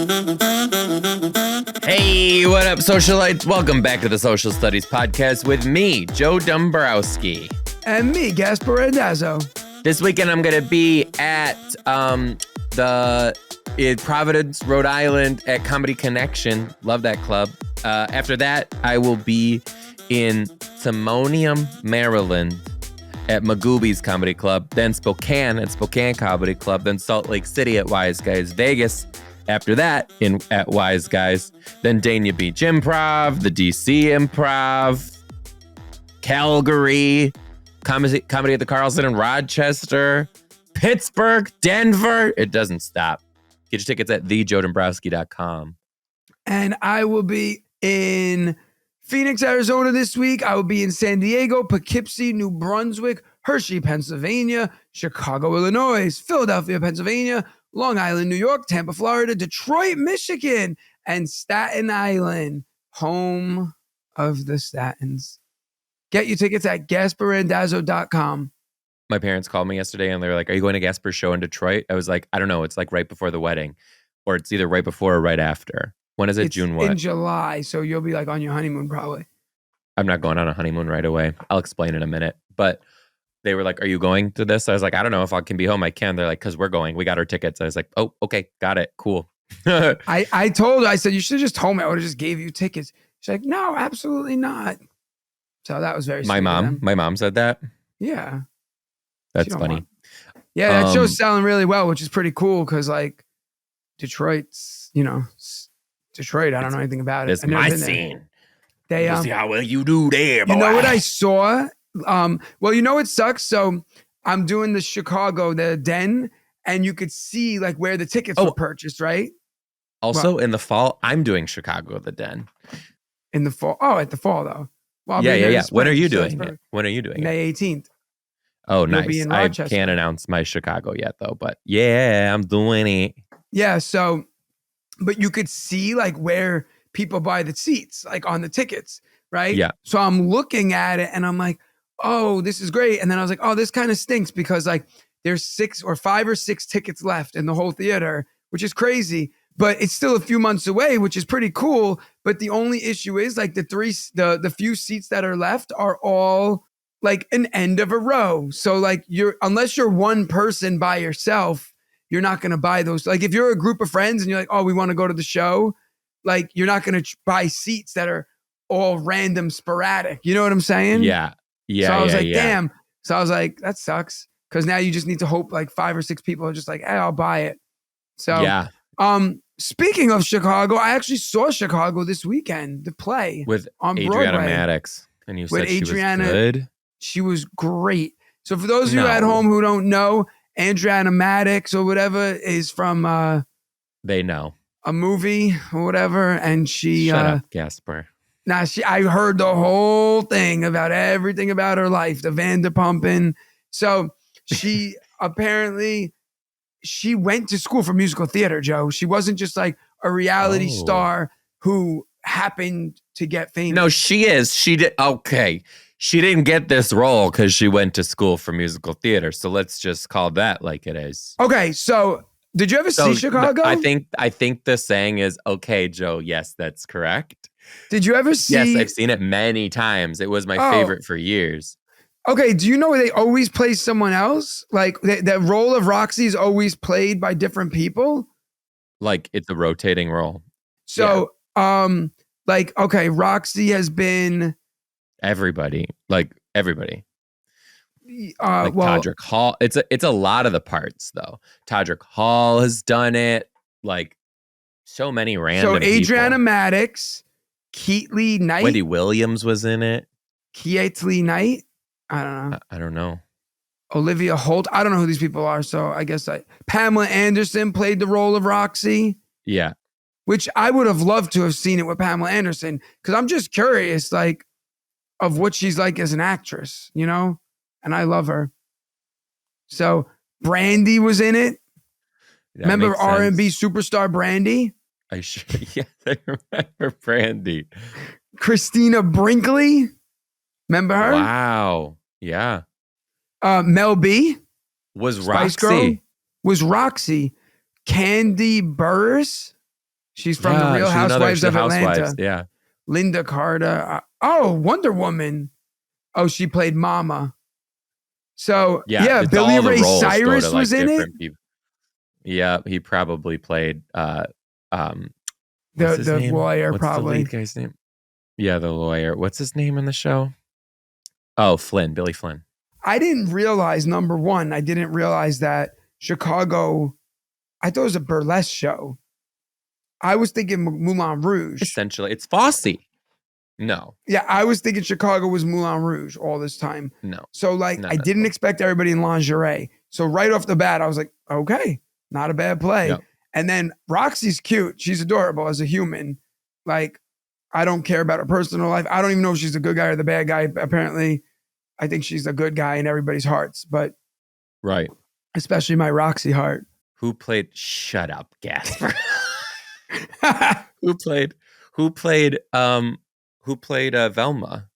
Hey, what up, socialites? Welcome back to the Social Studies Podcast with me, Joe Dombrowski. And me, Gaspare Randazzo. This weekend, I'm going to be at in Providence, Rhode Island at Comedy Connection. Love that club. After that, I will be in Simonium, Maryland at Magooby's Comedy Club. Then Spokane at Spokane Comedy Club. Then Salt Lake City at Wise Guys Vegas. After that, at Wise Guys. Then Dania Beach Improv, the DC Improv, Calgary, Comedy at the Carlson in Rochester, Pittsburgh, Denver. It doesn't stop. Get your tickets at thejoedombrowski.com. And I will be in Phoenix, Arizona this week. I will be in San Diego, Poughkeepsie, New Brunswick, Hershey, Pennsylvania, Chicago, Illinois, Philadelphia, Pennsylvania, Long Island, New York, Tampa, Florida, Detroit, Michigan, and Staten Island, home of the Statins. Get your tickets at GasparRandazzo.com. My parents called me yesterday and they were like, "Are you going to Gaspar's show in Detroit?" I was like, "I don't know. It's like right before the wedding, or it's either right before or right after." When is it? It's June what? In July, so you'll be like on your honeymoon probably. I'm not going on a honeymoon right away. I'll explain in a minute. But they were like, "Are you going to this?" I was like, "I don't know if I can be home. I can." They're like, "Because we're going. We got our tickets." I was like, "Oh, okay, got it, cool." I told her, I said, "You should have just told me. I would have just gave you tickets." She's like, "No, absolutely not." So that was very sweet. My mom said that. Yeah. That's funny. Yeah, that show's selling really well, which is pretty cool because like Detroit's, Detroit. I don't know anything about it. It's my scene. They see how well you do there, boy. You know what I saw? Well, you know what sucks? So I'm doing the Chicago, the Den, and you could see like where the tickets were purchased, right? Also in the fall, I'm doing Chicago, the Den. In the fall. Oh, at the fall though. Well, yeah. When are you doing it? When are you doing it? May 18th. Oh, nice. I can't announce my Chicago yet, though. But yeah, I'm doing it. Yeah. So, but you could see like where people buy the seats, like on the tickets, right? Yeah. So I'm looking at it and I'm like, oh, this is great. And then I was like, oh, this kind of stinks because like there's 5 or 6 tickets left in the whole theater, which is crazy. But it's still a few months away, which is pretty cool. But the only issue is like the few seats that are left are all like an end of a row. So like unless you're one person by yourself, you're not going to buy those. Like if you're a group of friends and you're like, oh, we want to go to the show, like you're not going to buy seats that are all random, sporadic. You know what I'm saying? Yeah. So I was like, damn. So I was like, that sucks. Because now you just need to hope like 5 or 6 people are just like, hey, I'll buy it. So yeah. Speaking of Chicago, I actually saw Chicago this weekend, the play with on Adriana Broadway. Maddox, and you said Adriana, she was good. She was great. So for those of you at home who don't know, Adriana Maddox or whatever is from they know a movie or whatever, and she shut up, Gaspar. I heard the whole thing about everything about her life, the Vanderpump, so she apparently. She went to school for musical theater, Joe. She wasn't just like a reality star who happened to get famous. No, she is. She did. Okay. She didn't get this role because she went to school for musical theater. So let's just call that like it is. Okay. So did you ever see Chicago? I think the saying is, okay, Joe. Yes, that's correct. Did you ever see? Yes, I've seen it many times. It was my favorite for years. Okay, do you know they always play someone else? Like the role of Roxy is always played by different people? Like it's a rotating role. So, okay, Roxy has been everybody. Like everybody. Well, Todrick Hall. It's a lot of the parts though. Todrick Hall has done it. Like so many random. So Adriana people. Maddox, Keatley Knight. Wendy Williams was in it. Keatley Knight. I don't know. Olivia Holt. I don't know who these people are. So I guess Pamela Anderson played the role of Roxy. Yeah. Which I would have loved to have seen it with Pamela Anderson. Because I'm just curious, like, of what she's like as an actress, and I love her. So Brandy was in it. That remember R&B superstar Brandy? I remember Brandy. Christina Brinkley. Remember her? Wow. Yeah. Mel B. Was Spice Roxy. Girl was Roxy. Candy Burris. She's from the Real she's Housewives of Atlanta. Yeah. Linda Carter. Wonder Woman. Oh, she played Mama. So Yeah, it's Billy all the Ray roles go Cyrus to, like, was in it. different people. Yeah, he probably played what's his The name? lawyer, What's the probably. lead guy's name? Yeah, the lawyer. What's his name in the show? Oh, Flynn, Billy Flynn. I didn't realize, number one, I didn't realize that Chicago, I thought it was a burlesque show. I was thinking Moulin Rouge. Essentially, it's Fosse. No. Yeah, I was thinking Chicago was Moulin Rouge all this time. No. So like, No, I no, didn't no. expect everybody in lingerie. So right off the bat, I was like, okay, not a bad play. Yep. And then Roxy's cute. She's adorable as a human. Like, I don't care about her personal life. I don't even know if she's a good guy or the bad guy. Apparently, I think she's a good guy in everybody's hearts, but Right. especially my Roxy heart. Who played Shut Up, Gaspar? Who played Velma?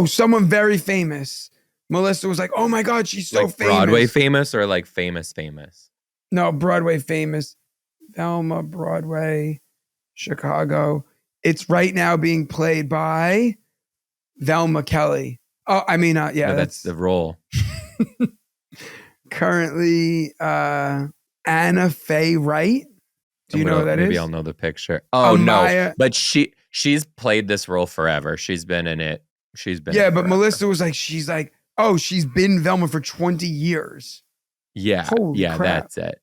Someone very famous. Melissa was like, oh my God, she's so Like famous. Broadway famous or like famous? No, Broadway famous. Velma, Broadway, Chicago. It's right now being played by Velma Kelly. Oh, I mean, yeah, No, that's the role. Currently Anna Faye Wright. Do you know who that is? Maybe I'll know the picture. Oh, Amaya. no. But she's played this role forever. She's been in it. Yeah, but Melissa was like, she's been Velma for 20 years. Yeah. Holy crap. That's it.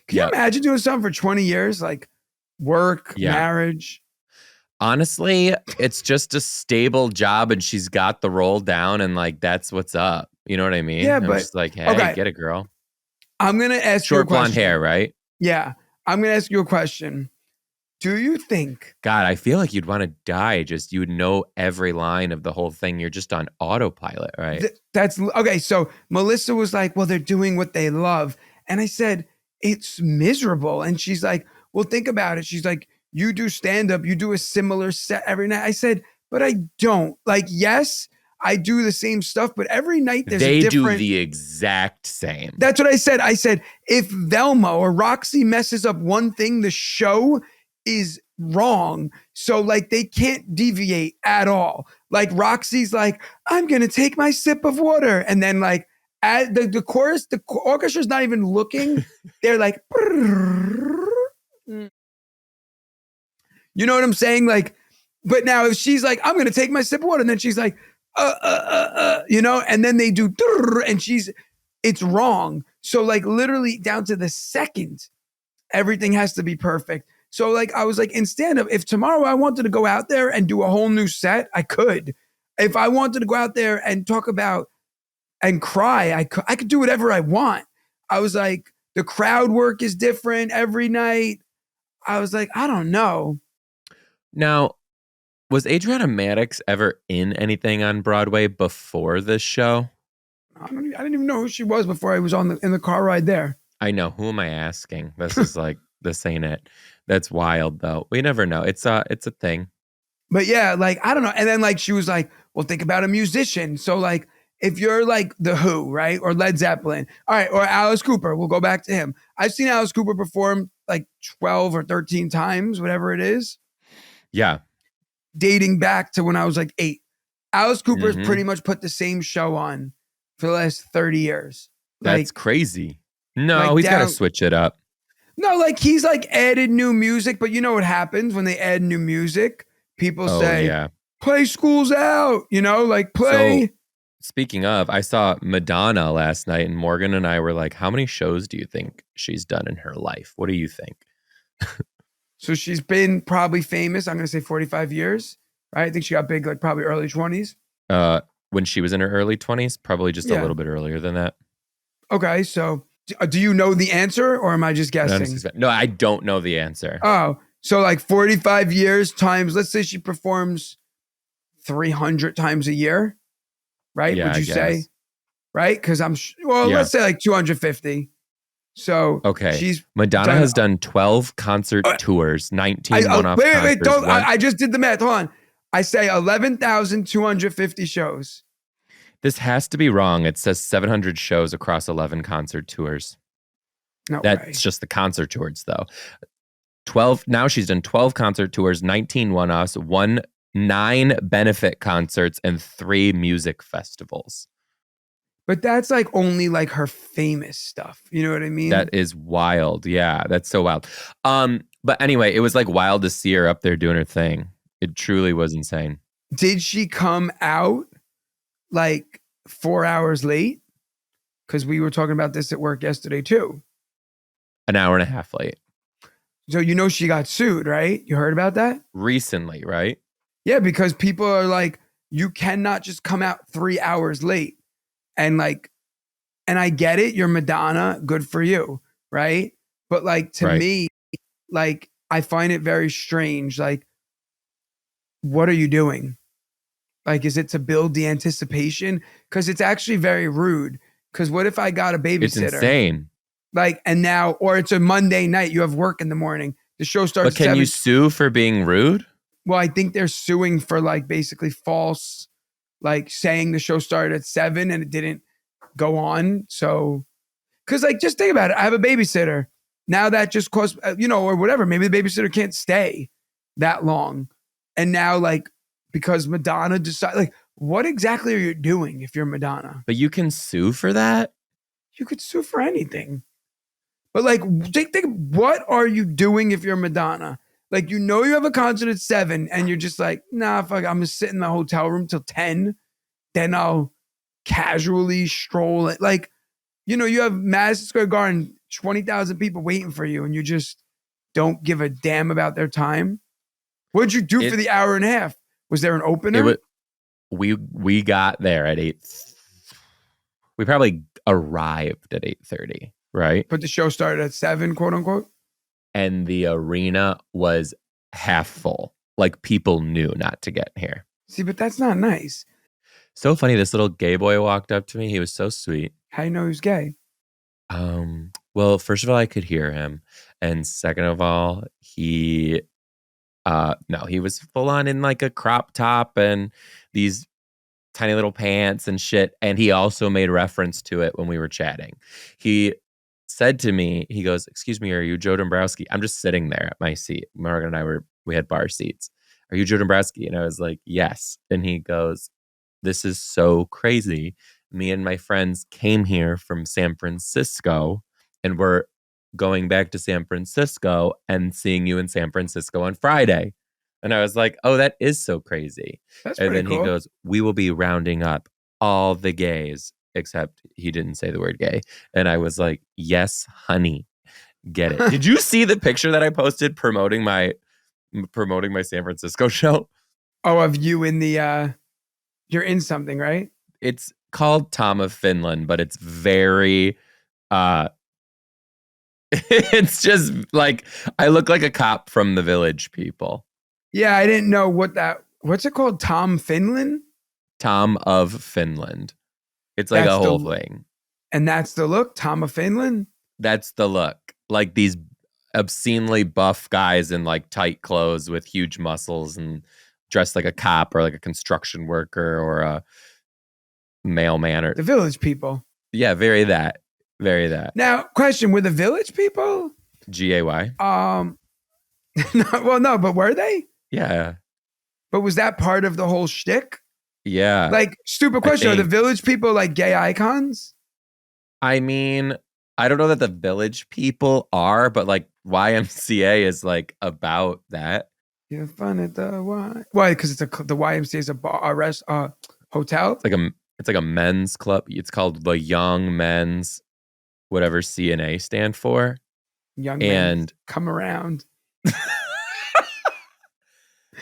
Can you imagine doing something for 20 years? Like work, marriage. Honestly, it's just a stable job and she's got the role down and like, that's what's up. You know what I mean? Yeah, I'm but just like, hey, okay. Get a girl. I'm going to ask you a Short blonde question. hair, right? Yeah. I'm going to ask you a question. Do you think... God, I feel like you'd want to die. You would know every line of the whole thing. You're just on autopilot, right? That's... Okay, so Melissa was like, well, they're doing what they love. And I said, it's miserable. And she's like, well, think about it. She's like, you do stand-up. You do a similar set every night. I said, but I don't. Like, yes, I do the same stuff, but every night there's a different... They do the exact same. That's what I said. I said, if Velma or Roxy messes up one thing, the show is wrong. So like they can't deviate at all. Like Roxy's like, I'm going to take my sip of water. And then like at the chorus, the orchestra's not even looking. They're like, you know what I'm saying? Like, but now if she's like, I'm going to take my sip of water. And then she's like, you know, and then they do, and it's wrong. So like literally down to the second, everything has to be perfect. So like, I was like, in stand-up, if tomorrow I wanted to go out there and do a whole new set, I could. If I wanted to go out there and talk about and cry, I could do whatever I want. I was like, the crowd work is different every night. I was like, I don't know. Now, was Adriana Maddox ever in anything on Broadway before this show? I didn't even know who she was before I was in the car ride there. I know. Who am I asking? This is like, this ain't it. That's wild, though. We never know. It's a thing. But yeah, like, I don't know. And then like, she was like, well, think about a musician. So like, if you're like The Who, right? Or Led Zeppelin. All right. Or Alice Cooper. We'll go back to him. I've seen Alice Cooper perform like 12 or 13 times, whatever it is. Yeah. Dating back to when I was like 8. Alice Cooper's pretty much put the same show on for the last 30 years. That's like, crazy. No, like he's got to switch it up. No, like he's like added new music, but you know what happens when they add new music? People say, play Schools Out, you know, like play. So, speaking of, I saw Madonna last night and Morgan and I were like, how many shows do you think she's done in her life? What do you think? So she's been probably famous. I'm going to say 45 years, right? I think she got big, like probably early 20s. When she was in her early 20s, probably just a little bit earlier than that. Okay. So do you know the answer or am I just guessing? No, I don't know the answer. Oh, so like 45 years times, let's say she performs 300 times a year, right? Yeah, would you say? Right? Because let's say like 250. So Madonna has done 12 concert tours, 19 one-off concerts. I just did the math. Hold on. I say 11,250 shows. This has to be wrong. It says 700 shows across 11 concert tours. No That's way. just the concert tours, though. 12. Now she's done 12 concert tours, 19 one-offs, 9 benefit concerts, and 3 music festivals. But that's like only like her famous stuff. You know what I mean? That is wild. Yeah, that's so wild. But anyway, it was like wild to see her up there doing her thing. It truly was insane. Did she come out like 4 hours late? Because we were talking about this at work yesterday too. An hour and a half late. So you know she got sued, right? You heard about that? Recently, right? Yeah, because people are like, you cannot just come out 3 hours late. And like, and I get it, you're Madonna, good for you, right? But like to me, like I find it very strange. Like, what are you doing? Like, is it to build the anticipation? Because it's actually very rude. Because what if I got a babysitter? It's insane. Like, and now, or it's a Monday night, you have work in the morning. The show starts. But can you sue for being rude? Well, I think they're suing for like basically false, like saying the show started at 7 and it didn't go on. So, because like, just think about it. I have a babysitter. Now that just costs, or whatever. Maybe the babysitter can't stay that long. And now like, because Madonna decided, like, what exactly are you doing if you're Madonna? But you can sue for that? You could sue for anything. But like, think, what are you doing if you're Madonna? Like, you have a concert at 7 and you're just like, nah, fuck, I'm gonna sit in the hotel room till 10. Then I'll casually stroll it. Like, you have Madison Square Garden, 20,000 people waiting for you and you just don't give a damn about their time. What'd you do for the hour and a half? Was there an opener? We got there at 8. We probably arrived at 8:30, right? But the show started at 7, quote unquote. And the arena was half full. Like people knew not to get here. See, but that's not nice. So funny. This little gay boy walked up to me. He was so sweet. How do you know he was gay? Well, first of all, I could hear him. And second of all, he was full on in like a crop top and these tiny little pants and shit. And he also made reference to it when we were chatting. He said to me, he goes, "Excuse me, are you Joe Dombrowski?" I'm just sitting there at my seat. Morgan and I we had bar seats. "Are you Joe Dombrowski?" And I was like, "Yes." And he goes, "This is so crazy. Me and my friends came here from San Francisco and we're going back to San Francisco and seeing you in San Francisco on Friday." And I was like, "Oh, that is so crazy." That's and pretty then cool. He goes, "We will be rounding up all the gays," except he didn't say the word gay. And I was like, "Yes, honey, get it." Did you see the picture that I posted promoting my San Francisco show? Oh, of you in the, you're in something, right? It's called Tom of Finland, but it's very, it's just like, I look like a cop from The Village People. Yeah, I didn't know what's it called? Tom Finland? Tom of Finland. It's like a whole thing. And that's the look? Tom of Finland? That's the look. Like these obscenely buff guys in like tight clothes with huge muscles and dressed like a cop or like a construction worker or a mailman or The Village People. Yeah, very that. Now, question, were the Village People? GAY? No, but were they? Yeah. But was that part of the whole shtick? Yeah. Like, stupid question. Are the Village People like gay icons? I mean, I don't know that the Village People are, but like YMCA is about that. You have fun at the Y. Why? Because the YMCA is a bar, hotel. It's like a men's club. It's called the Young Men's, whatever CNA stand for. Young men come around.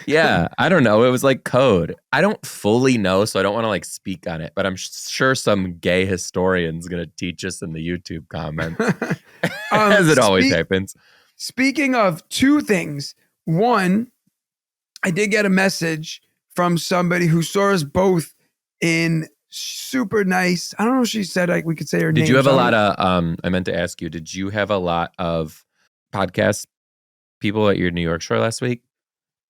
Yeah, I don't know. It was like code. I don't fully know, so I don't want to like speak on it, but I'm sure some gay historian's going to teach us in the YouTube comments. As it always happens. Speaking of two things. One, I did get a message from somebody who saw us both in super nice. I don't know if she said we could say her name. Did you have a lot of, I meant to ask you, did you have a lot of podcast people at your New York show last week?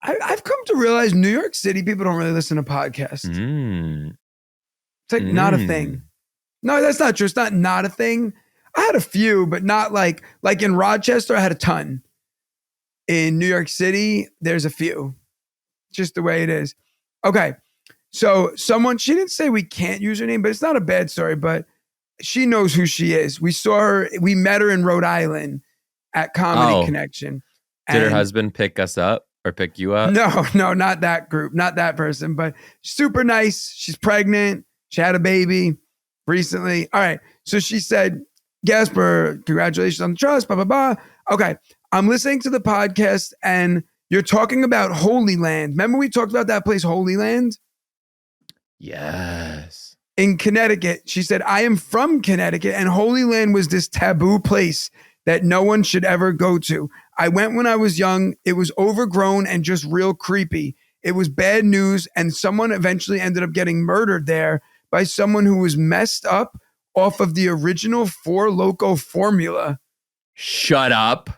I've come to realize New York City people don't really listen to podcasts. It's like not a thing. No, that's not true. It's not a thing. I had a few, but not like in Rochester, I had a ton. in New York City, there's a few. Just the way it is. Okay. So she didn't say we can't use her name, but it's not a bad story, but she knows who she is. We met her in Rhode Island at Comedy Connection. Did her husband pick us up or pick you up? No, not that group, not that person, but super nice. She's pregnant. She had a baby recently. All right. So she said, Gaspare, congratulations on the trust, blah, blah, blah. Okay. I'm listening to the podcast and you're talking about Holy Land. Remember we talked about that place, Holy Land? Yes. In Connecticut. She said, I am from Connecticut and Holy Land was this taboo place that no one should ever go to. I went when I was young. It was overgrown and just real creepy. It was bad news and someone eventually ended up getting murdered there by someone who was messed up off of the original Four Loko formula. Shut up.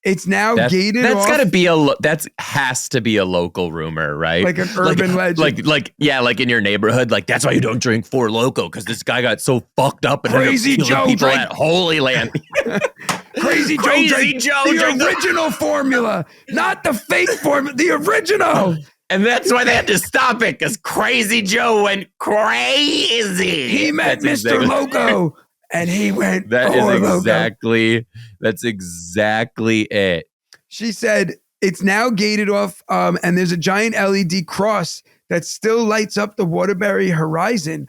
It's now gated that's off. That has to be a local rumor, right? Like an urban legend. Like in your neighborhood. Like, that's why you don't drink Four Loko, because this guy got so fucked up and Crazy Joe people at Holy Land. Crazy Joe, the original formula, not the fake formula, the original. And that's why they had to stop it, because Crazy Joe went crazy. He met Mr. Loco, and he went. That's exactly it. She said it's now gated off, and there's a giant LED cross that still lights up the Waterbury horizon.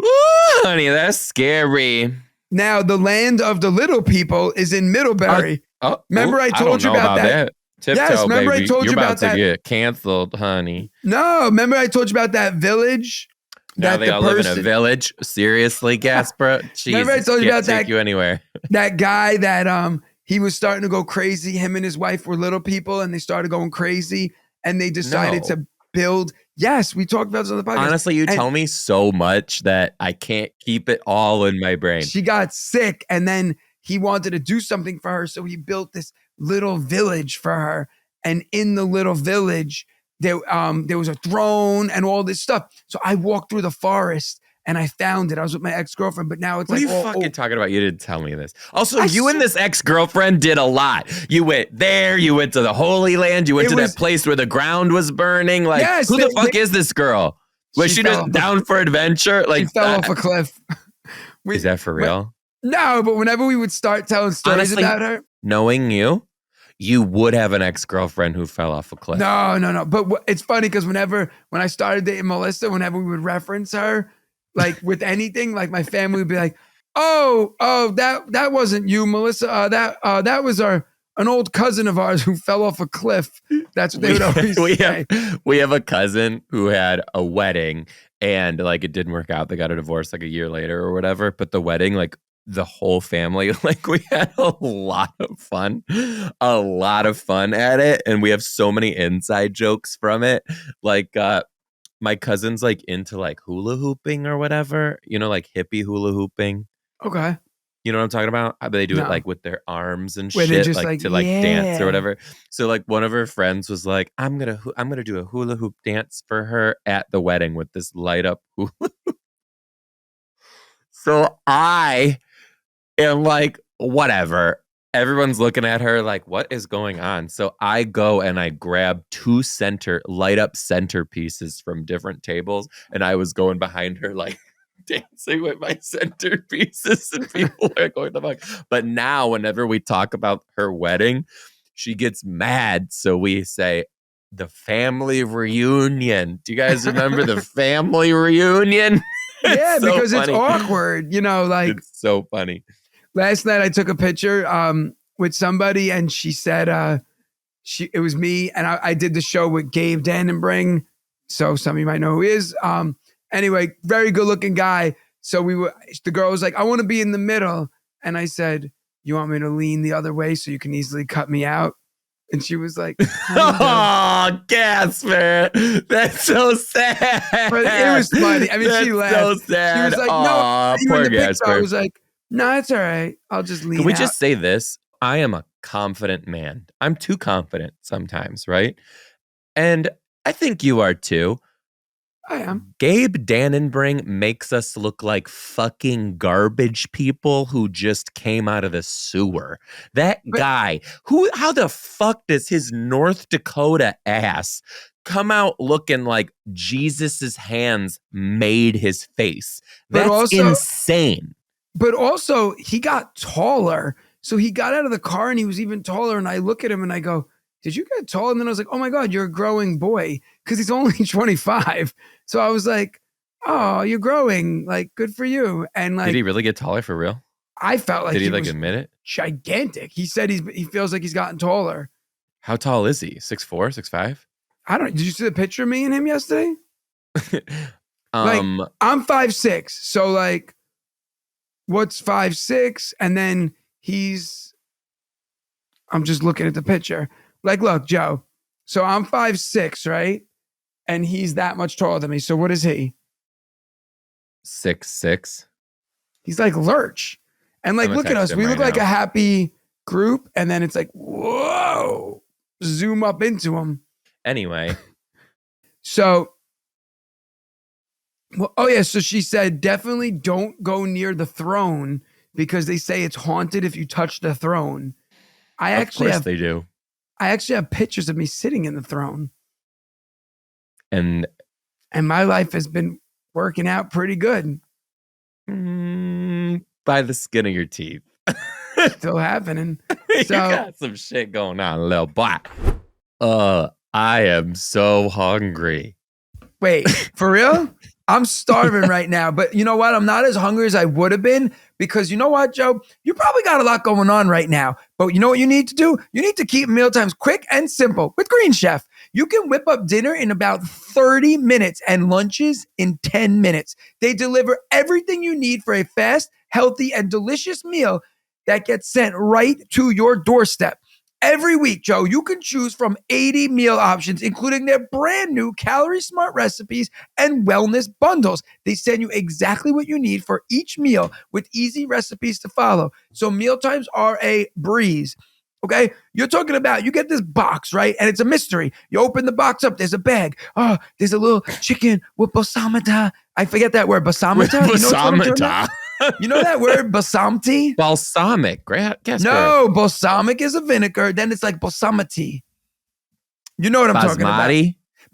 Ooh, honey, that's scary. Now the land of the little people is in Middlebury. Remember I told you about that? Tiptoe, yes, remember baby. I told you about that? You're about to get canceled, honey. No, remember I told you about that village? Now they all live in a village? Seriously, Gaspar? Jesus, remember I told you about that? Take you anywhere. That guy that he was starting to go crazy. Him and his wife were little people, and they started going crazy, and they decided to build. Yes, we talked about this on the podcast. Honestly, you tell me so much that I can't keep it all in my brain. She got sick, and then he wanted to do something for her, so he built this little village for her. And in the little village, there was a throne and all this stuff. So I walked through the forest and I found it. I was with my ex-girlfriend, but now it's what like, are you fucking talking about? You didn't tell me this. Also, you and this ex-girlfriend did a lot. You went there. You went to the Holy Land. You went to that place where the ground was burning. Like, yes, who the fuck is this girl? Was she just down for adventure? Like, she fell off a cliff. Is that for real? No, but whenever we would start telling stories about her. Knowing you would have an ex-girlfriend who fell off a cliff. No. But it's funny because when I started dating Melissa, whenever we would reference her, like with anything, like my family would be like, oh, that wasn't you, Melissa. That was an old cousin of ours who fell off a cliff. That's what they would always say. We have a cousin who had a wedding and like it didn't work out. They got a divorce like a year later or whatever. But the wedding, like the whole family, like we had a lot of fun at it. And we have so many inside jokes from it. Like my cousin's like into like hula hooping or whatever, like hippie hula hooping. Okay. You know what I'm talking about? They do it like with their arms and where shit, like to like dance or whatever. So like one of her friends was like, I'm gonna do a hula hoop dance for her at the wedding with this light up hula hoop. So I am like, whatever. Everyone's looking at her like, what is going on? So I go and I grab 2 light up centerpieces from different tables. And I was going behind her like dancing with my centerpieces and people are going the fuck. But now whenever we talk about her wedding, she gets mad. So we say, the family reunion. Do you guys remember the family reunion? Yeah, so because funny. It's awkward, like. It's so funny. Last night I took a picture with somebody and she said it was me and I did the show with Gabe Dannenbring. So some of you might know who he is. Anyway, very good looking guy. So the girl was like, I want to be in the middle. And I said, you want me to lean the other way so you can easily cut me out? And she was like, oh, Gaspare. That's so sad. But it was funny. I mean, she laughed. So sad. She was like, no, poor Gaspare. I was like, no, it's all right. I'll just lean out. Can we just say this? I am a confident man. I'm too confident sometimes, right? And I think you are too. I am. Gabe Dannenbring makes us look like fucking garbage people who just came out of the sewer. That But guy, how the fuck does his North Dakota ass come out looking like Jesus's hands made his face? but That's also insane. but also he got taller. So he got out of the car and he was even taller. And I look at him and I go, did you get tall? And then I was like, oh my God, you're a growing boy. Because he's only 25. So I was like, oh, you're growing. Like, good for you. And Did like, he really get taller for real? I felt like Did he like was admit it? gigantic. He said he feels like he's gotten taller. How tall is he? 6'4", 6'5"? I don't know. Did you see the picture of me and him yesterday? Like, um, I'm 5'6". So like, what's 5'6"? And then I'm just looking at the picture. Like, look, Joe. So I'm 5'6", right? And he's that much taller than me. So what is he? 6'6". He's like Lurch. And like, I'm gonna look at text us. him We right look like now. a happy group. And then it's like, whoa, zoom up into him. Anyway, So, well, oh yeah. So she said, definitely don't go near the throne because they say it's haunted if you touch the throne. of course they do. I actually have pictures of me sitting in the throne. And my life has been working out pretty good. by the skin of your teeth. Still happening. You So got some shit going on, little boy. I am so hungry. wait, for real? I'm starving right now. But you know what? I'm not as hungry as I would have been because you know what, Joe? You probably got a lot going on right now. But you know what you need to do? You need to keep mealtimes quick and simple with Green Chef. You can whip up dinner in about 30 minutes and lunches in 10 minutes. They deliver everything you need for a fast, healthy, and delicious meal that gets sent right to your doorstep. Every week, Joe, you can choose from 80 meal options, including their brand new Calorie Smart recipes and wellness bundles. They send you exactly what you need for each meal with easy recipes to follow. So mealtimes are a breeze. Okay, you're talking about you get this box, right? And it's a mystery. You open the box up, there's a bag. Oh, there's a little chicken with balsamita. I forget that word, balsamita. You know what I'm talking about? You know that word, balsamti? Balsamic, Gaspare. No, balsamic is a vinegar. Then it's like balsamity. You know what I'm talking about?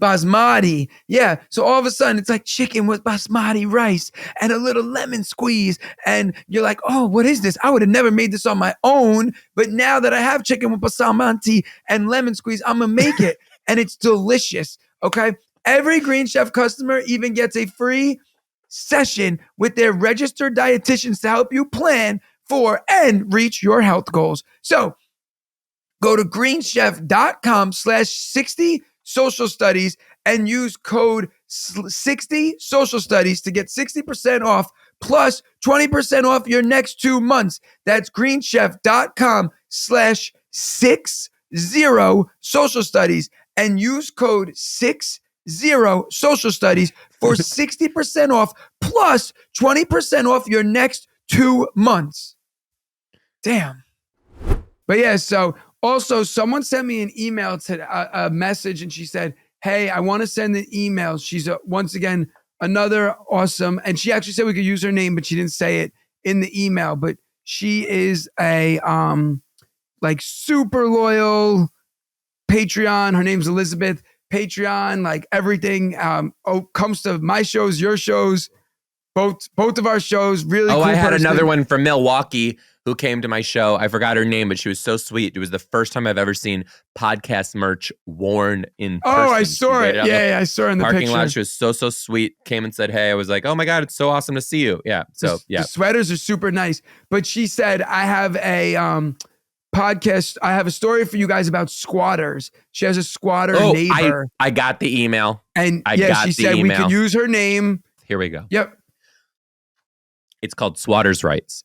Basmati. Yeah. So all of a sudden it's like chicken with basmati rice and a little lemon squeeze. And you're like, oh, what is this? I would have never made this on my own. But now that I have chicken with basmati and lemon squeeze, I'm going to make it. And it's delicious. Okay. Every Green Chef customer even gets a free session with their registered dietitians to help you plan for and reach your health goals. So go to greenchef.com/60 social studies and use code 60 social studies to get 60% off plus 20% off your next 2 months. That's greenchef.com/60 social studies and use code 60 social studies for 60% off plus 20% off your next 2 months. Damn. But yeah, so also someone sent me an email to a message and she said, hey, I want to send an email. She's once again, another awesome. And she actually said we could use her name, but she didn't say it in the email, but she is a, like super loyal Patreon. Her name's Elizabeth. Patreon, like everything, comes to my shows, your shows, both of our shows. Really cool I had person. another one from Milwaukee who came to my show. I forgot her name, but she was so sweet. It was the first time I've ever seen podcast merch worn in person. Oh, I saw it. Yeah, I saw her in the parking picture. lot. She was so sweet. Came and said, hey. I was like, oh my God, it's so awesome to see you. Yeah. So yeah. The sweaters are super nice. But she said, I have a podcast. I have a story for you guys about squatters. She has a squatter neighbor. I got the email. And she said we could use her name. Here we go. Yep. It's called Squatters' Rights.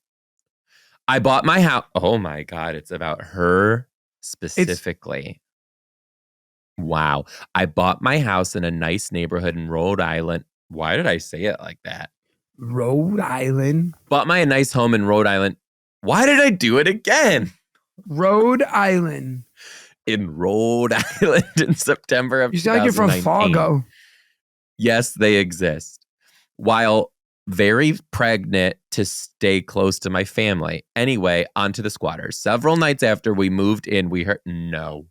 I bought my house. Oh my God, it's about her specifically. Wow. I bought my house in a nice neighborhood in Rhode Island. Why did I say it like that? Rhode Island. Bought my nice home in Rhode Island. Why did I do it again? Rhode Island. In Rhode Island in September of 2019. You sound like you're from Fargo. Yes, they exist. While very pregnant to stay close to my family. Anyway, onto the squatters. Several nights after we moved in, we heard no.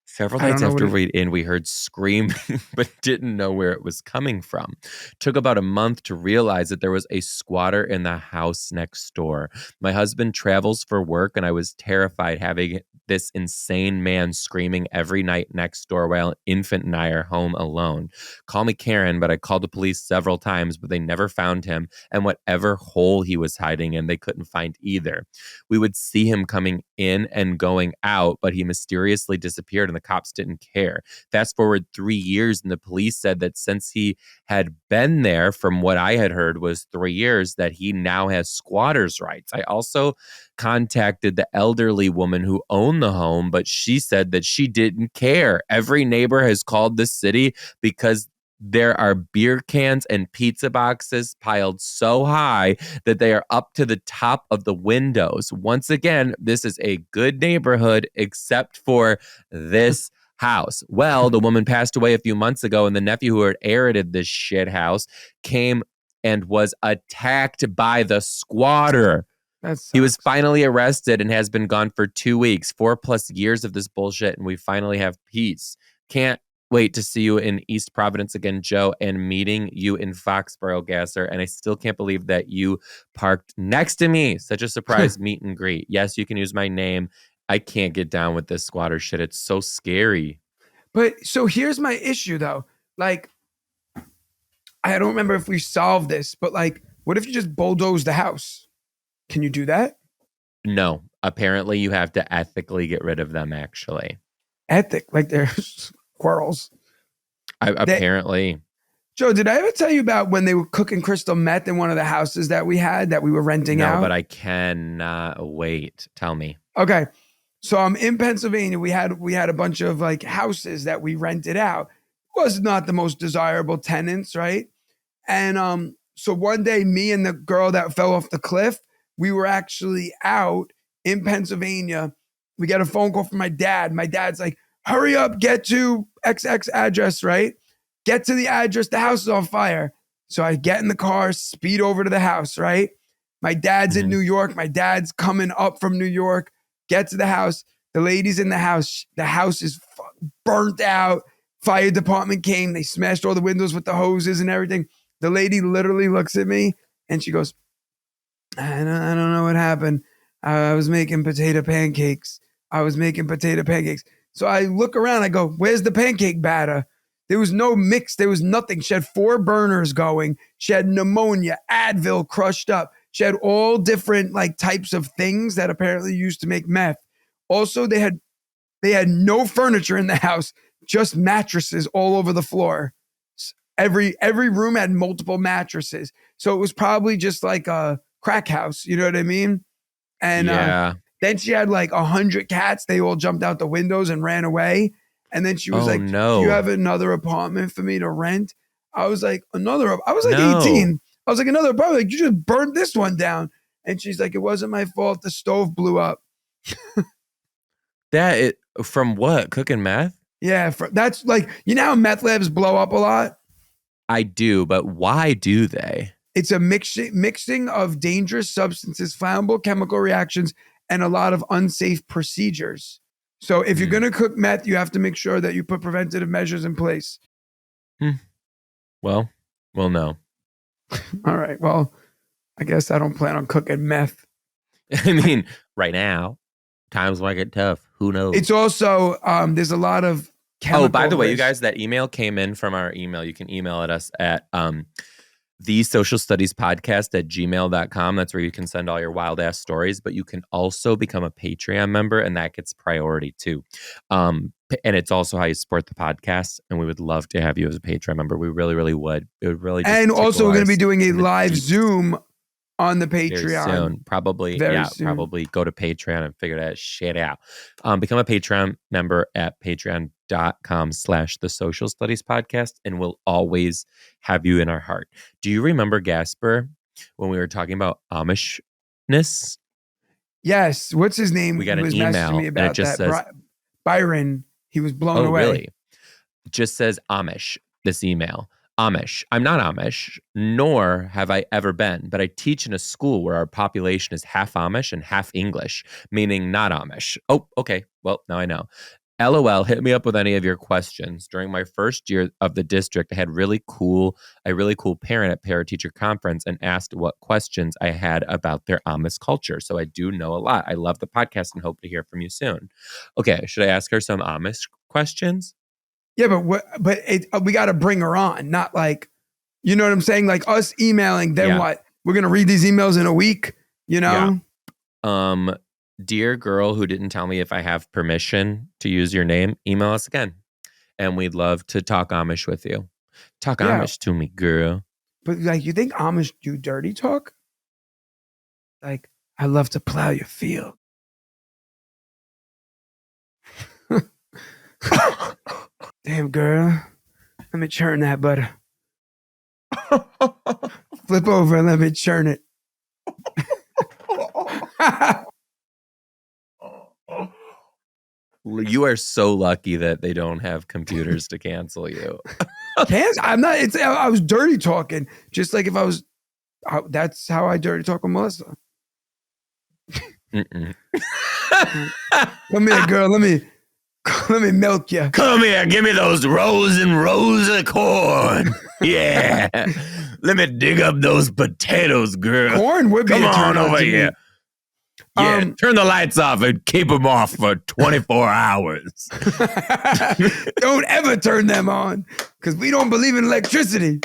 Several I don't nights know what after it. we heard screaming, but didn't know where it was coming from. Took about a month to realize that there was a squatter in the house next door. My husband travels for work, and I was terrified having this insane man screaming every night next door while infant and I are home alone. Call me Karen, but I called the police several times, but they never found him. And whatever hole he was hiding in, they couldn't find either. We would see him coming in and going out, but he mysteriously disappeared and the cops didn't care. Fast forward 3 years, and the police said that since he had been there, from what I had heard was 3 years, that he now has squatters' rights. I also contacted the elderly woman who owned the home, but she said that she didn't care. Every neighbor has called the city because there are beer cans and pizza boxes piled so high that they are up to the top of the windows. Once again, this is a good neighborhood except for this house. Well, the woman passed away a few months ago, and the nephew who had inherited this shit house came and was attacked by the squatter. That He was sucks. finally arrested and has been gone for 2 weeks, 4+ years of this bullshit, and we finally have peace. Can't wait to see you in East Providence again, Joe, and meeting you in Foxborough, Gasser. And I still can't believe that you parked next to me. Such a surprise meet and greet. Yes, you can use my name. I can't get down with this squatter shit. It's so scary. But so here's my issue though. Like, I don't remember if we solved this, but like, what if you just bulldoze the house? Can you do that? No, apparently you have to ethically get rid of them, actually. Ethic, like they're squirrels. Apparently. Joe, did I ever tell you about when they were cooking crystal meth in one of the houses that we had that we were renting No, out? but I cannot wait. Tell me. Okay. So I'm in Pennsylvania. We had a bunch of like houses that we rented out. Was not the most desirable tenants, right? And so one day, me and the girl that fell off the cliff, we were actually out in Pennsylvania. We get a phone call from my dad. My dad's like, hurry up, get to XX address, right? Get to the address, the house is on fire. So I get in the car, speed over to the house, right? My dad's in Mhm. New York. My dad's coming up from New York. Get to the house. The lady's in the house. The house is burnt out. Fire department came. They smashed all the windows with the hoses and everything. The lady literally looks at me and she goes, I don't know what happened. I was making potato pancakes. I was making potato pancakes. So I look around. I go, where's the pancake batter? There was no mix. There was nothing. She had 4 burners going. She had pneumonia, Advil crushed up. She had all different like types of things that apparently used to make meth. Also, they had no furniture in the house, just mattresses all over the floor. Every room had multiple mattresses. So it was probably just like a crack house, you know what I mean? And Yeah. then she had like 100 cats. They all jumped out the windows and ran away. And then she was Oh, like, do you no. have another apartment for me to rent? I was like, I was like No. 18. I was like, another apartment? Like, you just burned this one down. And she's like, it wasn't my fault. The stove blew up. From what? Cooking meth? Yeah, that's like, you know how meth labs blow up a lot? I do, but why do they? It's a mixing of dangerous substances, flammable chemical reactions, and a lot of unsafe procedures. So if you're Hmm. going to cook meth, you have to make sure that you put preventative measures in place. Well, no. All right. Well, I guess I don't plan on cooking meth. I mean, right now, times might get tough. Who knows? It's also there's a lot of chemical. Oh, by the way, you risk. guys, that email came in from our email. You can email at us at the social studies podcast at gmail.com. That's where you can send all your wild ass stories, but you can also become a Patreon member, and that gets priority too. And it's also how you support the podcast. And we would love to have you as a Patreon member. We really, really would. It would really just And also, we're going to be tickle doing a us in the live deep Zoom on the very Patreon. soon. Probably, Very soon. probably go to Patreon and figure that shit out. Become a Patreon member at patreon.com/the social studies podcast, and we'll always have you in our heart. Do you remember, Gaspar, when we were talking about Amishness? Yes. What's his name? We got He an was email, messaging me and it about just that. says, Byron. He was blown oh, away. really? just says Amish, this email. Amish. I'm not Amish, nor have I ever been, but I teach in a school where our population is half Amish and half English, meaning not Amish. Oh, okay. Well, now I know. LOL, hit me up with any of your questions. During my first year of the district, I had a really cool parent at parent teacher conference and asked what questions I had about their Amish culture. So I do know a lot. I love the podcast and hope to hear from you soon. Okay, should I ask her some Amish questions? Yeah, we got to bring her on, not like, you know what I'm saying? Like us emailing, then what? We're going to read these emails in a week, you know? Yeah. Dear girl who didn't tell me if I have permission to use your name, email us again. And we'd love to talk Amish with you. Talk Amish to me, girl. But like, you think Amish do dirty talk? Like, I love to plow your field. Damn, girl. Let me churn that butter. Flip over and let me churn it. You are so lucky that they don't have computers to cancel you. I'm not. I was dirty talking. Just like if I was. That's how I dirty talk with Melissa. Mm-mm. Come here, girl. Let me milk you. Come here, give me those rows and rows of corn. Yeah. Let me dig up those potatoes, girl. Corn would be Come on over here. Yeah, turn the lights off and keep them off for 24 hours. Don't ever turn them on because we don't believe in electricity.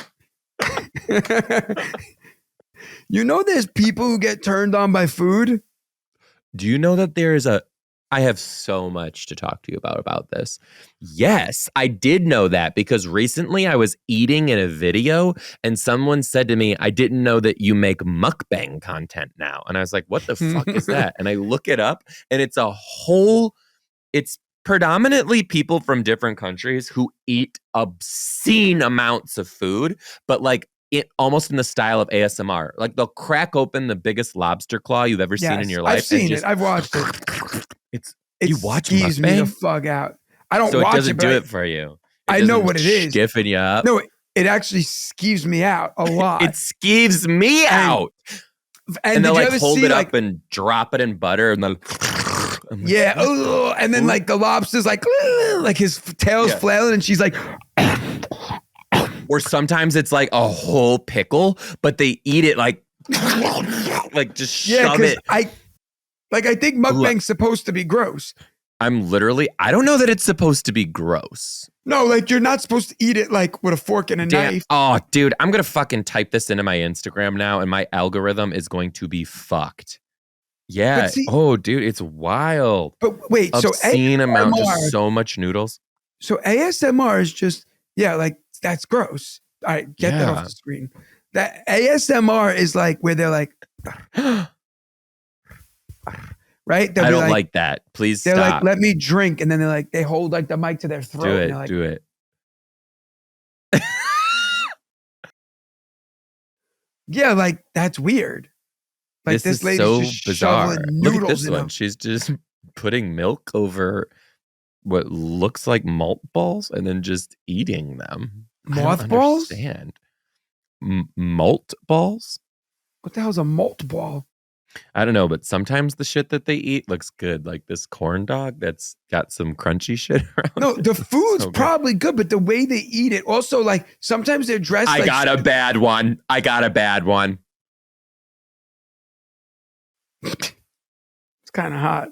You know there's people who get turned on by food? Do you know that I have so much to talk to you about this. Yes, I did know that because recently I was eating in a video and someone said to me, I didn't know that you make mukbang content now. And I was like, what the fuck is that? And I look it up and it's predominantly people from different countries who eat obscene amounts of food, but like almost in the style of ASMR. Like they'll crack open the biggest lobster claw you've ever seen in your life. I've seen it. I've watched it. You watch skeeves me the fuck out. I don't watch it. So it doesn't do it for you. I know what it is. Skiffing you up. No, it actually skeeves me out a lot. It skeeves me out. And they'll like hold it up and drop it in butter and then and then like the lobster's like his tail's flailing and she's like or sometimes it's like a whole pickle, but they eat it like just shove it. I think mukbang's supposed to be gross. I don't know that it's supposed to be gross. No, like you're not supposed to eat it like with a fork and a knife. Oh, dude, I'm going to fucking type this into my Instagram now and my algorithm is going to be fucked. Yeah. Dude, it's wild. But wait, obscene amount, just so much noodles. So ASMR is just, like, that's gross. All right, get that off the screen. That ASMR is like where they're like... Right? I don't like that. Please stop. They're like, let me drink. And then they're like, they hold like the mic to their throat. Do it. Yeah, like that's weird. Like this lady's so just bizarre. Noodles. Look at this one. She's just putting milk over what looks like malt balls and then just eating them. Mothballs? I don't understand. Malt balls? What the hell's a malt ball? I don't know, but sometimes the shit that they eat looks good. Like this corn dog that's got some crunchy shit around. No, the food's probably good, but the way they eat it, also like sometimes they're dressed I got a bad one. It's kind of hot.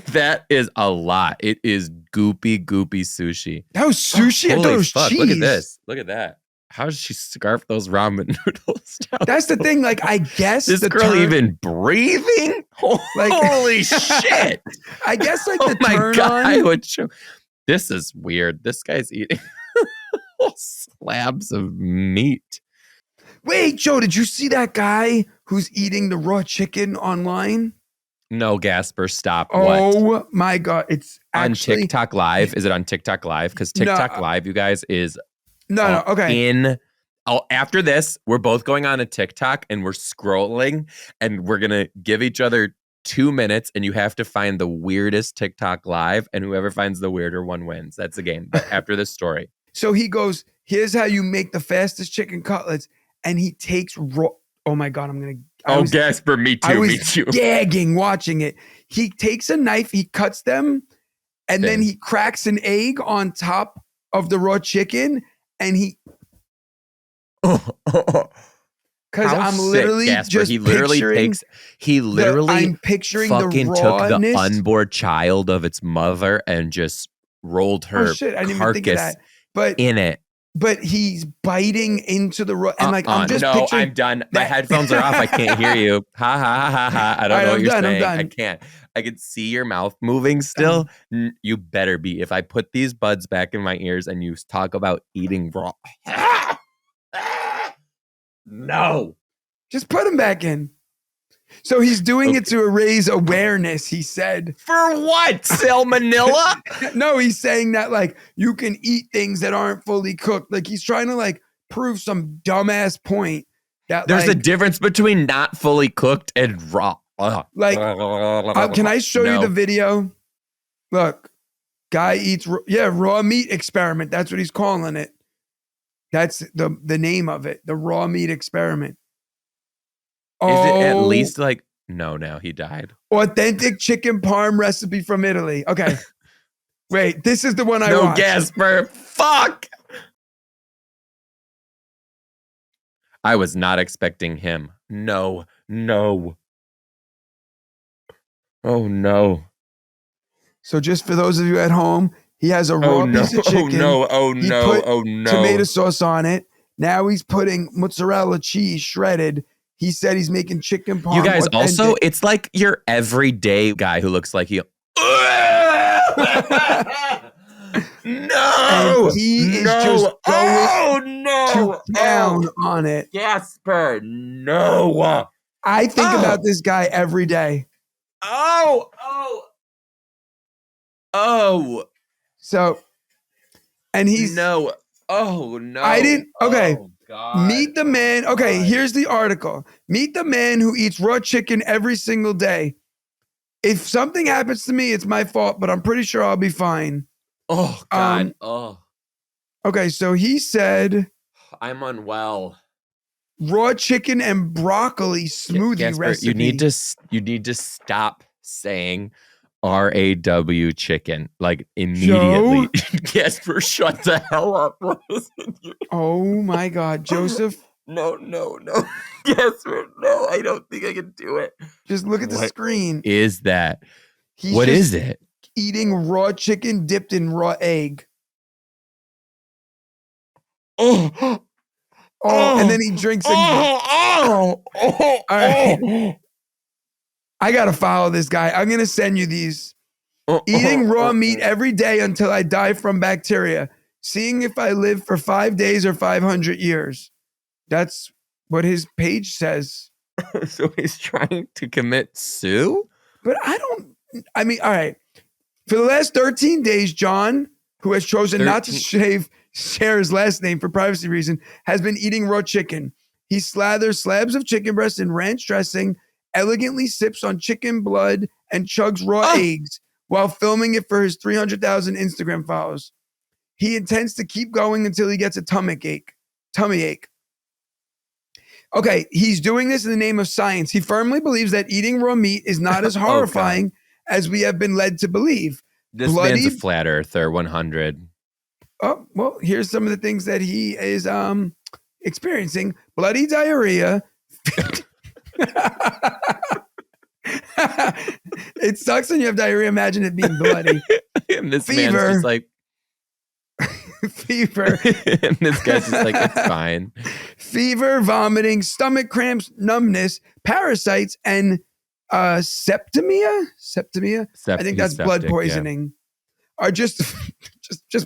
That is a lot. It is goopy sushi. That was sushi? I thought it was cheese. Look at this. Look at that. How does she scarf those ramen noodles down? That's the thing. Like, I guess this girl even breathing? Like, holy shit! I guess like the turn on. This is weird. This guy's eating slabs of meat. Wait, Joe, did you see that guy who's eating the raw chicken online? No, Gaspare, stop. Oh my God. It's actually on TikTok Live. Is it on TikTok Live? Because TikTok Live, you guys, is okay. After this, we're both going on a TikTok and we're scrolling and we're going to give each other 2 minutes, and you have to find the weirdest TikTok live, and whoever finds the weirder one wins. That's the game. But after this story. So he goes, here's how you make the fastest chicken cutlets. And he takes raw. Oh my God, Gaspar, me too, I was me too. gagging watching it. He takes a knife, he cuts them, and then he cracks an egg on top of the raw chicken, and he. Because I'm literally Gaspar, just he literally I'm picturing fucking the took the rawness. unborn child of its mother and just rolled her I didn't even think of that. But in it. But he's biting into the raw, and like I'm just picturing. I'm done. My headphones are off. I can't hear you. Ha ha ha ha. I don't know what you're saying. I can't. I can see your mouth moving still. You better be. If I put these buds back in my ears and you talk about eating raw. No. Just put them back in. So he's doing it to raise awareness, he said. For what? Salmonella? No, he's saying that like you can eat things that aren't fully cooked. Like he's trying to like prove some dumbass point that there's a difference between not fully cooked and raw. Can I show you the video? Look, guy eats raw meat experiment. That's what he's calling it. That's the name of it, the raw meat experiment. Is it at least like, no, he died. Authentic chicken parm recipe from Italy. Okay. Wait, this is the one I watched. No, Gaspar. Fuck. I was not expecting him. No. Oh, no. So just for those of you at home, he has a raw piece of chicken. Oh, no. Tomato sauce on it. Now he's putting mozzarella cheese shredded. He said he's making chicken parm. You guys also, it's like your everyday guy who looks like he. No! And he is just going to town on it. Gaspar, no. I think about this guy every day. Oh. So, and he's. No. Oh, no. I didn't. Okay. Oh, God. Meet the man. Okay, here's the article. Meet the man who eats raw chicken every single day. If something happens to me, it's my fault, but I'm pretty sure I'll be fine. Oh, God. Okay, so he said, I'm unwell. Raw chicken and broccoli smoothie Gaspar, recipe. You need to stop saying RAW chicken like immediately. Gaspar, shut the hell up. Oh my God, Joseph. No. Gaspar, no, I don't think I can do it. Just look at the screen. Is that? He's what is it? Eating raw chicken dipped in raw egg. Oh, and then he drinks All right. I got to follow this guy. I'm going to send you these. Eating raw meat every day until I die from bacteria. Seeing if I live for 5 days or 500 years. That's what his page says. So he's trying to commit sue? But all right. For the last 13 days, John, who has chosen not to share his last name for privacy reason, has been eating raw chicken. He slathers slabs of chicken breast in ranch dressing, elegantly sips on chicken blood, and chugs raw eggs while filming it for his 300,000 Instagram followers. He intends to keep going until he gets a tummy ache. Okay, he's doing this in the name of science. He firmly believes that eating raw meat is not as horrifying as we have been led to believe. This man's a flat earther, 100. Oh, well, here's some of the things that he is experiencing. Bloody diarrhea. It sucks when you have diarrhea. Imagine it being bloody. And this man's just like... Fever. And this guy's just like, it's fine. Fever, vomiting, stomach cramps, numbness, parasites, and septemia. I think that's blood poisoning. Are just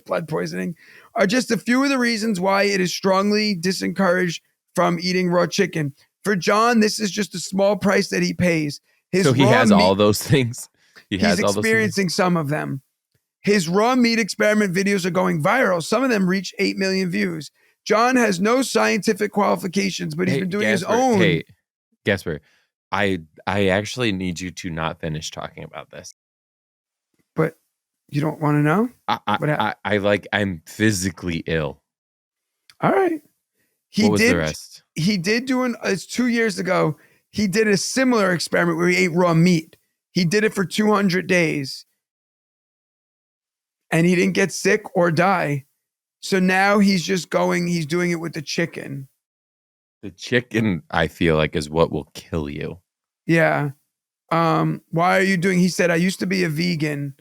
blood poisoning. Are just a few of the reasons why it is strongly disencouraged from eating raw chicken. For John, this is just a small price that he pays. So he has all those things. He's experiencing some of them. His raw meat experiment videos are going viral. Some of them reach 8 million views. John has no scientific qualifications, but he's been doing his own. Hey, Gaspar, I actually need you to not finish talking about this. But you don't want to know? I'm physically ill. All right. What was the rest? He did it's 2 years ago. He did a similar experiment where he ate raw meat. He did it for 200 days. And he didn't get sick or die. So now he's doing it with the chicken. The chicken, I feel like, is what will kill you. Yeah. Why are you doing? He said, I used to be a vegan.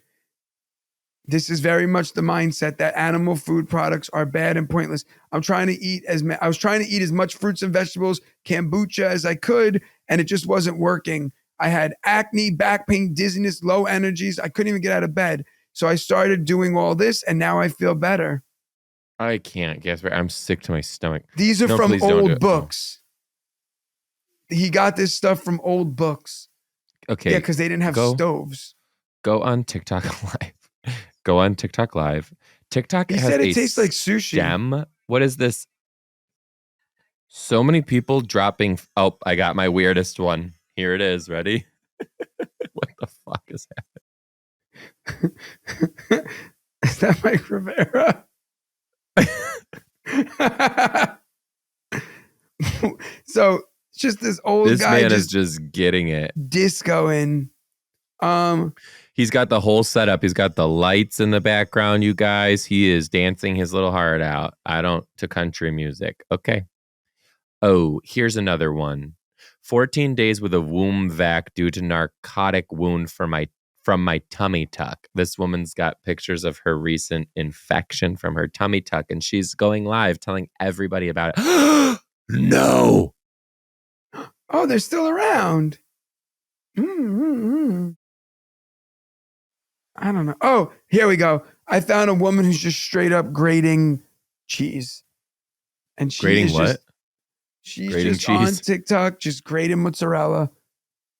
This is very much the mindset that animal food products are bad and pointless. I was trying to eat as much fruits and vegetables, kombucha as I could, and it just wasn't working. I had acne, back pain, dizziness, low energies. I couldn't even get out of bed. So I started doing all this, and now I feel better. I can't, Gaspare. I'm sick to my stomach. These are from old books. He got this stuff from old books. Okay. Yeah, because they didn't have stoves. Go on TikTok Live. Go on TikTok Live. TikTok He has said it tastes like sushi. Gem. What is this? So many people dropping. Oh, I got my weirdest one. Here it is. Ready? What the fuck is that? Is that Mike Rivera? So it's just this old guy. This man is just getting it. Discoing. He's got the whole setup. He's got the lights in the background, you guys. He is dancing his little heart out. To country music. Okay. Oh, here's another one. 14 days with a womb vac due to narcotic wound from my tummy tuck. This woman's got pictures of her recent infection from her tummy tuck, and she's going live telling everybody about it. No. Oh, they're still around. I don't know. Oh, here we go. I found a woman who's just straight up grating cheese. And she's just cheese? On TikTok, just grating mozzarella.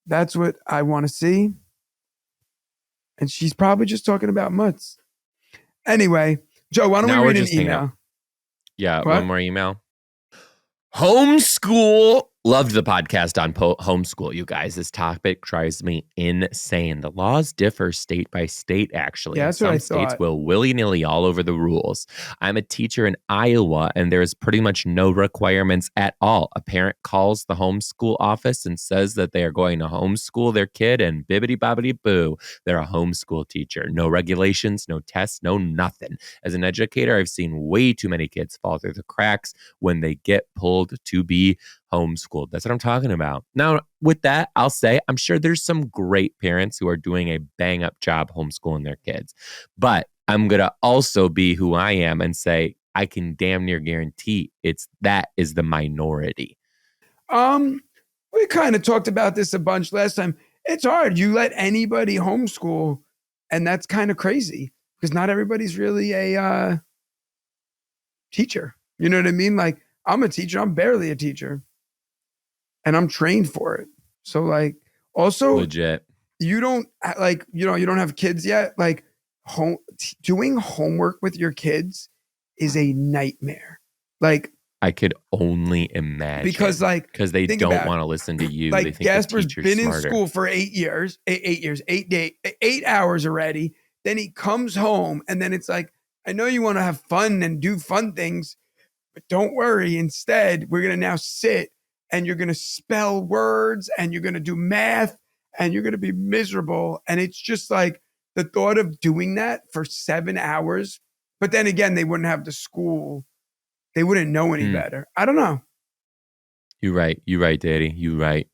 That's what I want to see. And she's probably just talking about mutts. Anyway, Joe, why don't we read an email? Yeah, one more email. Homeschool. Loved the podcast on homeschool, you guys. This topic drives me insane. The laws differ state by state, actually. Yeah, that's what I thought. Some states will willy-nilly all over the rules. I'm a teacher in Iowa, and there's pretty much no requirements at all. A parent calls the homeschool office and says that they are going to homeschool their kid, and bibbity-bobbity-boo, they're a homeschool teacher. No regulations, no tests, no nothing. As an educator, I've seen way too many kids fall through the cracks when they get pulled to be homeschooled. That's what I'm talking about. Now, with that, I'll say I'm sure there's some great parents who are doing a bang up job homeschooling their kids. But I'm going to also be who I am and say I can damn near guarantee that is the minority. We kind of talked about this a bunch last time. It's hard. You let anybody homeschool, and that's kind of crazy because not everybody's really a teacher. You know what I mean? Like, I'm a teacher. I'm barely a teacher. And I'm trained for it. So like, also legit. You don't you don't have kids yet. Like doing homework with your kids is a nightmare. Like I could only imagine because they don't want to listen to you. Like they think Gaspar's been smarter. in school for 8 years, 8 hours already. Then he comes home and then it's like, I know you want to have fun and do fun things, but don't worry. Instead, we're going to now sit and you're going to spell words and you're going to do math and you're going to be miserable. And it's just like the thought of doing that for 7 hours. But then again, they wouldn't have the school. They wouldn't know any better. I don't know. You're right. You're right, Daddy. You're right.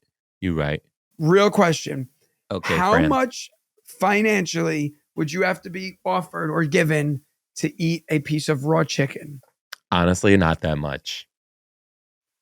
Real question. Okay. How much financially would you have to be offered or given to eat a piece of raw chicken? Honestly, not that much.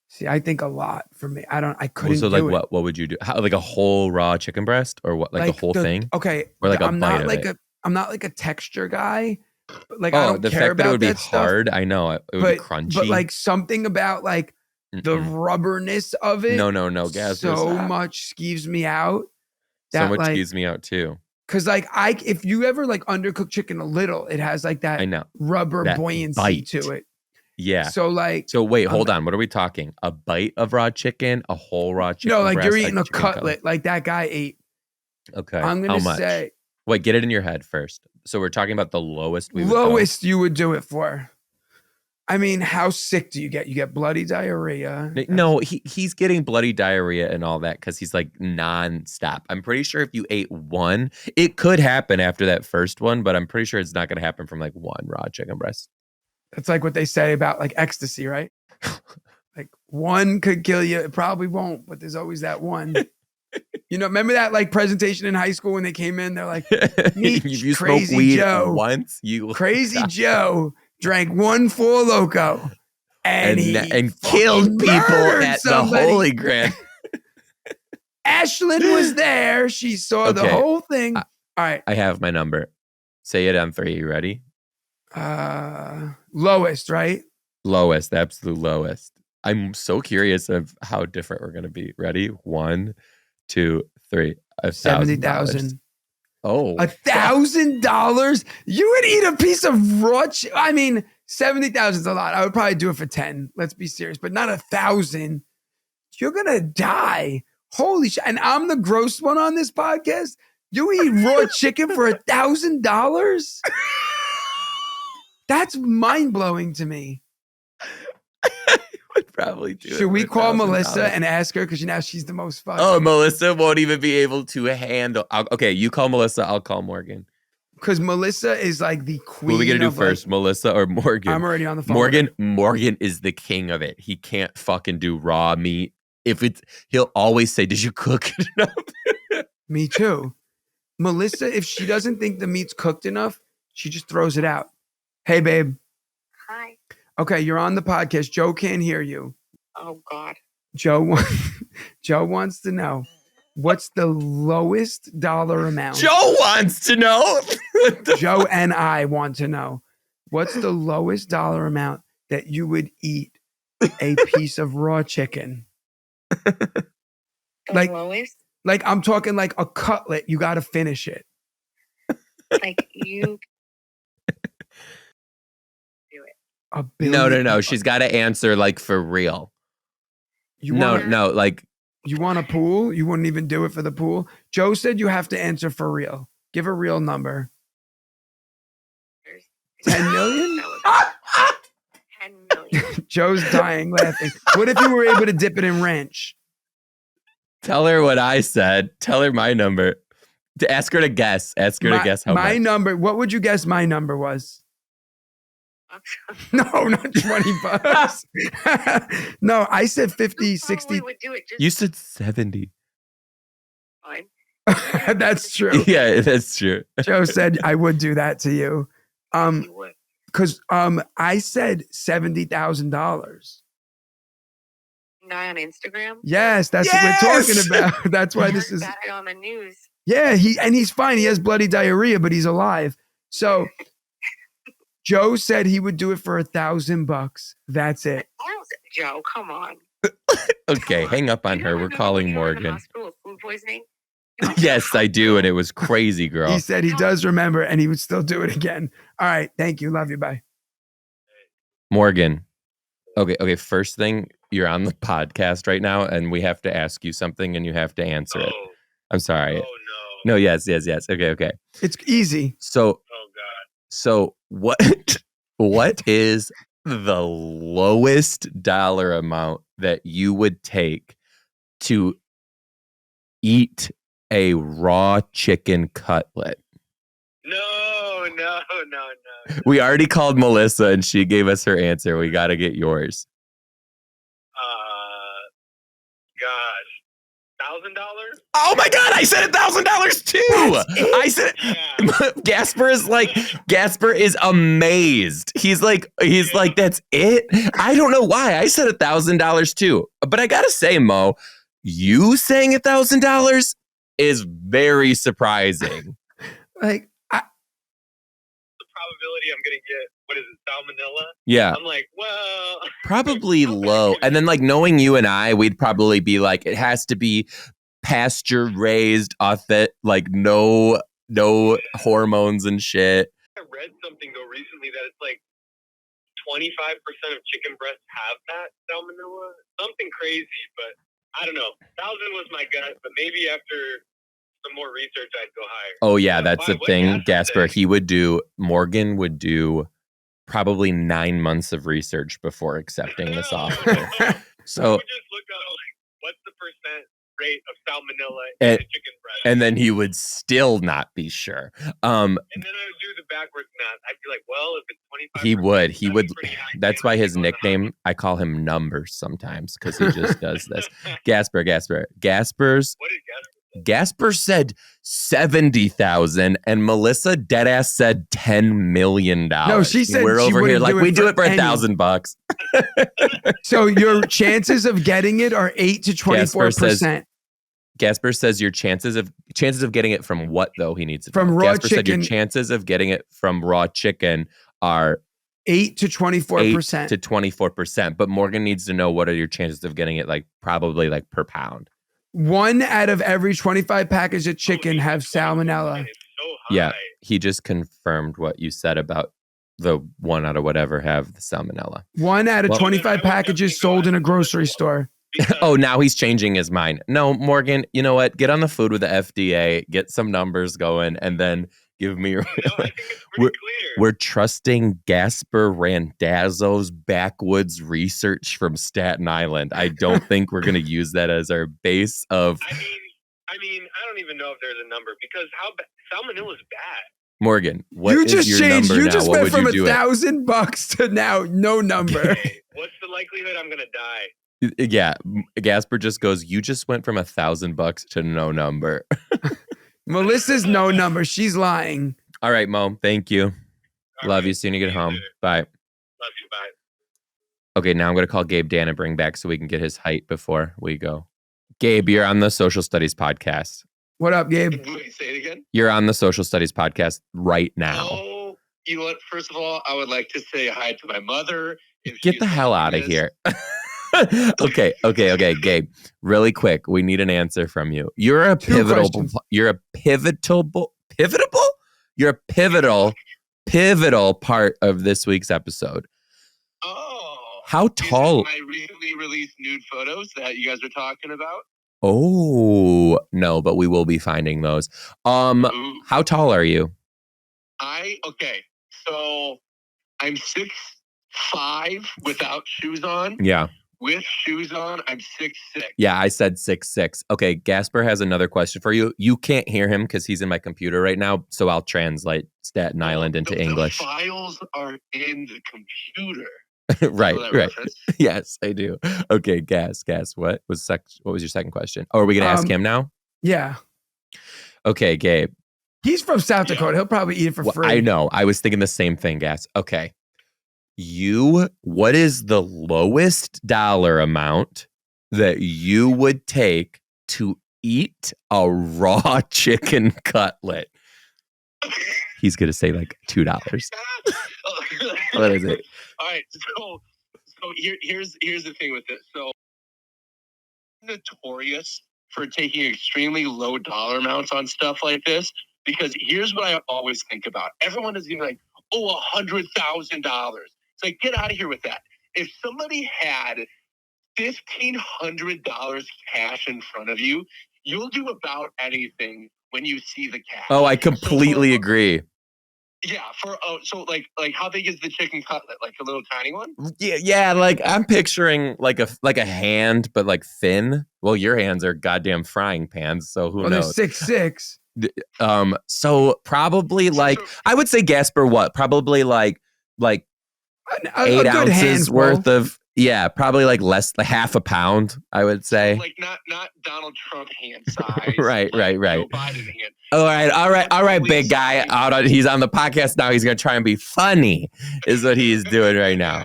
See, I think a lot for me. I couldn't do it. What would you do? How, like a whole raw chicken breast or what? Like the whole thing? Okay. Or like I'm bite not like it? I'm not like a texture guy. But like I don't the care fact about that it would be stuff. hard. I know it would be crunchy. But like something about like the rubberness of it. No, Gaz. So much skeeves me out. So much skeeves me out too. Cause like if you ever like undercook chicken a little, it has like that rubber buoyancy to it. Yeah. So like, So wait, hold on. What are we talking? A bite of raw chicken, a whole raw chicken no, like breast, you're eating a chicken cutlet, like that guy ate. Okay. I'm How gonna much? say Wait, get it in your head first. So we're talking about the lowest we would go. lowest you would do it for. I mean, how sick do you get? You get bloody diarrhea. No, he's getting bloody diarrhea and all that because he's like nonstop. I'm pretty sure if you ate one, it could happen after that first one, but I'm pretty sure it's not going to happen from like one raw chicken breast. That's like what they say about like ecstasy, right? Like one could kill you. It probably won't, but there's always that one. You know, remember that like presentation in high school when they came in? They're like, meet if you Crazy smoke weed Joe. once, you will Crazy die. Joe drank one Four Loco and killed people at somebody. the Holy Grand. Ashlyn was there. She saw the whole thing. All right. I have my number. Say it on 3. You ready? Lowest, right? Lowest, the absolute lowest. I'm so curious of how different we're going to be. Ready? 1, 2, 3. $70,000. Oh, $1,000? You would eat a piece of raw I mean, 70,000 is a lot. I would probably do it for 10. Let's be serious, but not 1,000. You're gonna die. Holy shit! And I'm the gross one on this podcast. You eat raw chicken for $1,000? That's mind blowing to me. I would probably do it. Should we call Melissa and ask her? Because now she's the most fun. Oh, Melissa won't even be able to handle. Okay, you call Melissa. I'll call Morgan. Because Melissa is like the queen. Who are we gonna do first, Melissa or Morgan? I'm already on the phone. Morgan is the king of it. He can't fucking do raw meat. He'll always say, "Did you cook it enough?" Me too. Melissa, if she doesn't think the meat's cooked enough, she just throws it out. Hey, babe. Hi. Okay, you're on the podcast. Joe can't hear you. Oh, God. Joe wants to know, what's the lowest dollar amount? Joe wants to know. Joe and I want to know, what's the lowest dollar amount that you would eat a piece of raw chicken? The lowest? Like I'm talking like a cutlet. You got to finish it. Like you do it. $1 billion. No. She's got to answer like for real. Like you want a pool? You wouldn't even do it for the pool. Joe said you have to answer for real. Give a real number. 10 million? 10 million. Joe's dying laughing. What if you were able to dip it in ranch? Tell her what I said. Tell her my number. To ask her to guess. Ask her to guess how my much. number. What would you guess my number was? No, not 20 bucks. No, I said 50, 60. Would do it just You said 70. fine. That's true. Yeah, that's true. Joe said I would do that to you. You would. Because I said $70,000. Guy on Instagram? Yes, that's what we're talking about. That's why this is. Got it on the news. Yeah, he's fine. He has bloody diarrhea, but he's alive. So Joe said he would do it for $1,000. That's it. Joe, come on. Okay, hang up on her. We're calling Morgan. Hospital with food poisoning? Yes, I do, and it was crazy, girl. He said he does remember, and he would still do it again. All right, thank you. Love you. Bye. Morgan. Okay. First thing, you're on the podcast right now, and we have to ask you something, and you have to answer it. I'm sorry. Oh no. No. Yes. Okay. It's easy. So. Oh God. So what is the lowest dollar amount that you would take to eat a raw chicken cutlet? No. We already called Melissa and she gave us her answer. We got to get yours. Gosh. $1,000? Oh my God, I said $1,000 too. I said Yeah. Gaspare is amazed. He's like, that's it. I don't know why. I said $1,000 too. But I gotta say, Mo, you saying $1,000 is very surprising. Like, The probability I'm gonna get, what is it, salmonella? Yeah. I'm like, well, Probably low. And then like knowing you and I, we'd probably be like, it has to be pasture raised, authentic, like no hormones and shit. I read something though recently that it's like 25% of chicken breasts have that salmonella. Something crazy, but I don't know. 1,000 was my guess, but maybe after some more research, I'd go higher. Oh yeah, that's the What thing, Gaspar. say? Morgan would do probably 9 months of research before accepting this offer. So I would just look up like, what's the percent rate of salmonella in And- a chicken breast? and then he would still not be sure. And then I would do the backwards math. I'd be like, well, if it's 25%, He would. that's pretty high. That's why his I'd go with the high nickname, I call him Numbers sometimes because he just does this. Gaspar's. What did Gaspar? Gaspar said 70,000 and Melissa deadass said $10 million. No, she said we're she over here wouldn't like do it we do for it for any. $1,000. So your chances of getting it are 8 to 24%. Gaspar says your chances of getting it from what though? He needs to From know. raw Gaspar said your chicken. chances of getting it from raw chicken are 8 to 24%. 8 to 24%. But Morgan needs to know what are your chances of getting it like probably like per pound. 1 out of every 25 packages of chicken have salmonella. It's so high. Yeah, he just confirmed what you said about the 1 out of whatever have the salmonella. 1 out of Well- 25 packages sold in a grocery store. Because- Oh, now he's changing his mind. No, Morgan, you know what? Get on the food with the FDA, get some numbers going, and then give me. No, I think it's pretty clear. We're trusting Gaspare Randazzo's backwoods research from Staten Island. I don't think we're going to use that as our base of. I mean, I don't even know if there's a number because salmonella is bad. Morgan, what You is just your changed. number You now? just What went would from you do? $1,000 to now no number. Okay, what's the likelihood I'm gonna die? Yeah, Gaspar just goes, you just went from $1,000 to no number. Melissa's no number. She's lying. All right, Mo, thank you. All Love right, you. Soon you get see you home. later. Bye. Love you. Bye. Okay, now I'm going to call Gabe Dannenbring back so we can get his height before we go. Gabe, you're on the Social Studies podcast. What up, Gabe? Wait, say it again. You're on the Social Studies podcast right now. Oh, you know what? First of all, I would like to say hi to my mother. If Get she's the hell out watching of this. here. Okay, Gabe. Really quick, we need an answer from you. You're a Two pivotal. questions. You're a pivotal part of this week's episode. Oh, How is it tall? my recently released nude photos that you guys are talking about? Oh no, but we will be finding those. Ooh, How tall are you? okay. So I'm 6'5" without shoes on. Yeah. With shoes on, I'm 6'6". Yeah, I said 6'6". Okay, Gaspar has another question for you. You can't hear him because he's in my computer right now, so I'll translate Staten Island into English. The files are in the computer. right, Know that right. reference? Yes, I do. Okay, Gas. What was your second question? Oh, are we gonna ask him now? Yeah. Okay, Gabe. He's from South Dakota. He'll probably eat it for Well, free. I know. I was thinking the same thing, Gas. Okay. What is the lowest dollar amount that you would take to eat a raw chicken cutlet? He's gonna say like $2. What is it? All right, so here's the thing with it. So notorious for taking extremely low dollar amounts on stuff like this, because here's what I always think about. Everyone is gonna be like, oh, $100,000. It's like, get out of here with that. If somebody had $1,500 cash in front of you, you'll do about anything when you see the cash. Oh, I completely agree. Yeah, so how big is the chicken cutlet? Like a little tiny one? Yeah, like I'm picturing like a hand, but like thin. Well, your hands are goddamn frying pans, so who Well, they're knows? 6'6". So probably like I would say Gaspar, what? Probably like A 8 good ounces handful. worth of probably like less like half a pound, I would say. Like not Donald Trump hand size. Right. Joe Biden hand. All right, big guy. He's on the podcast now. He's gonna try and be funny, is what he's doing right now.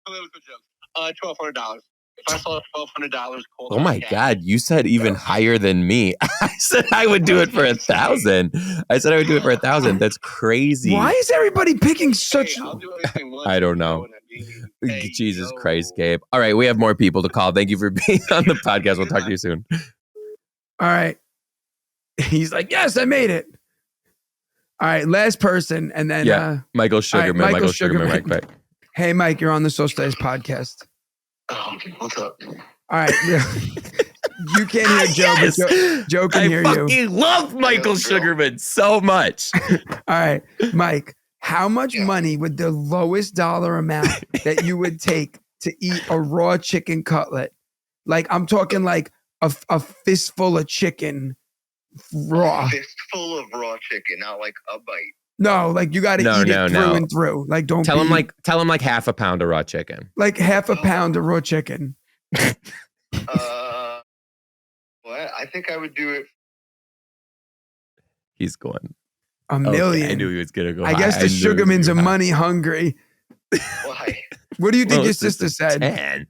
Political jokes. $1,200. If I saw $1,200 cold. Oh my God, you said even higher than me. I said I would do it for 1,000. I said I would do it for 1,000. That's crazy. Why is everybody picking such? Hey, I'll do anything once, I don't you know. what I mean? Hey, Jesus yo. Christ, Gabe. All right, we have more people to call. Thank you for being on the podcast. We'll talk to you soon. All right. He's like, yes, I made it. All right, last person, and then Yeah. Michael Sugarman. Michael Michael Sugarman, Sugarman. right quick. Hey, Mike, you're on the Social Studies podcast. Oh, what's up? All right. You can't hear Joe, Yes! but Joe can hear I you. fucking love Michael Let's go. Sugarman so much. All right, Mike, how much Yeah. money would the lowest dollar amount that you would take to eat a raw chicken cutlet? Like, I'm talking like a fistful of chicken raw. A fistful of raw chicken, not like a bite. No, like you got to No, eat no, it through no. and through. Like, don't Tell him be like half a pound of raw chicken. like half a pound of raw chicken. What? I think I would do it. He's going. A Okay, million. I knew he was gonna go. I guess high. the knew he was Sugarmans are gonna go high. money hungry. Why? What do you think Well, your it's just sister a said? 10.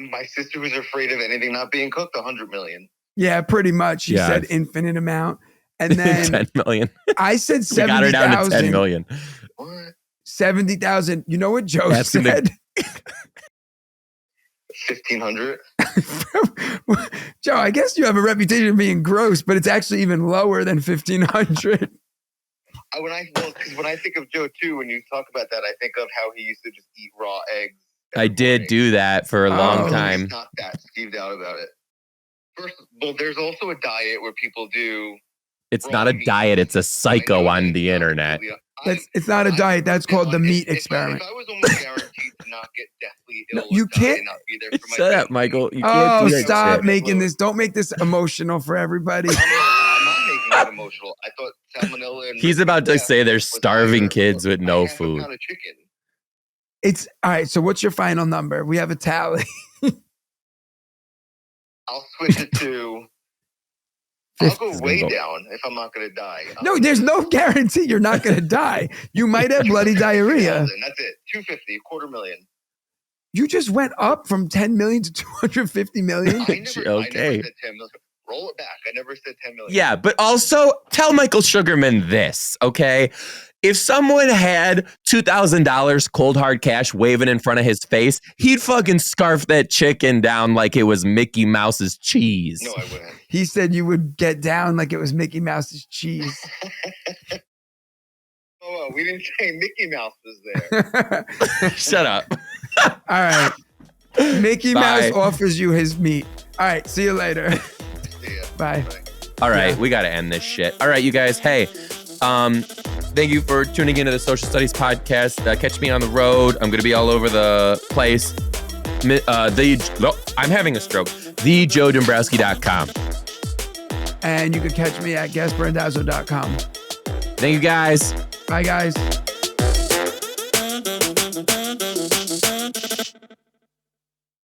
My sister was afraid of anything not being cooked. 100 million. Yeah, pretty much. She Yeah. said infinite amount. And then 10 million. I said We got her down to 10 70,000. million. What? 70,000. You know what Joe Ask him to- said? 1,500. Joe, I guess you have a reputation of being gross, but it's actually even lower than 1,500. Because when I think of Joe too, when you talk about that, I think of how he used to just eat raw eggs. I did do that for a long Oh. time. He's not that skeeved out about it. First, well, there's also a diet where people do. It's not a diet, it's a psycho I know on it's the not internet. completely- It's not a diet. That's called the meat If experiment. I was almost guaranteed to not get deathly ill, No, you or die can't- and not be there for my Shut up, family, Michael. You can't Oh, do that stop shit. making this. Don't make this emotional for everybody. I'm not making it emotional. I thought salmonella and He's about to yeah, say there's was starving higher. kids with I no have a food. pound of chicken. It's all right. So, what's your final number? We have a tally. I'll switch it to. I'll go Fifty. way down if I'm not going to die. No, there's no guarantee you're not going to die. You might have bloody diarrhea. 2,000, that's it. 250, $250,000. You just went up from 10 million to 250 million. I never Okay. said 10 million. Roll it back. I never said 10 million. Yeah, but also tell Michael Sugarman this, okay? If someone had $2,000 cold hard cash waving in front of his face, he'd fucking scarf that chicken down like it was Mickey Mouse's cheese. No, I wouldn't. He said you would get down like it was Mickey Mouse's cheese. Oh, we didn't say Mickey Mouse was there. Shut up. All right. Mickey Bye. Mouse offers you his meat. All right. See you later. See ya. Bye. All right, Yeah. we got to end this shit. All right, you guys. Hey, thank you for tuning into the Social Studies podcast. Catch me on the road. I'm going to be all over the place. I'm having a stroke. TheJoeDombrowski.com. And you can catch me at GaspareRandazzo.com. Thank you, guys. Bye, guys.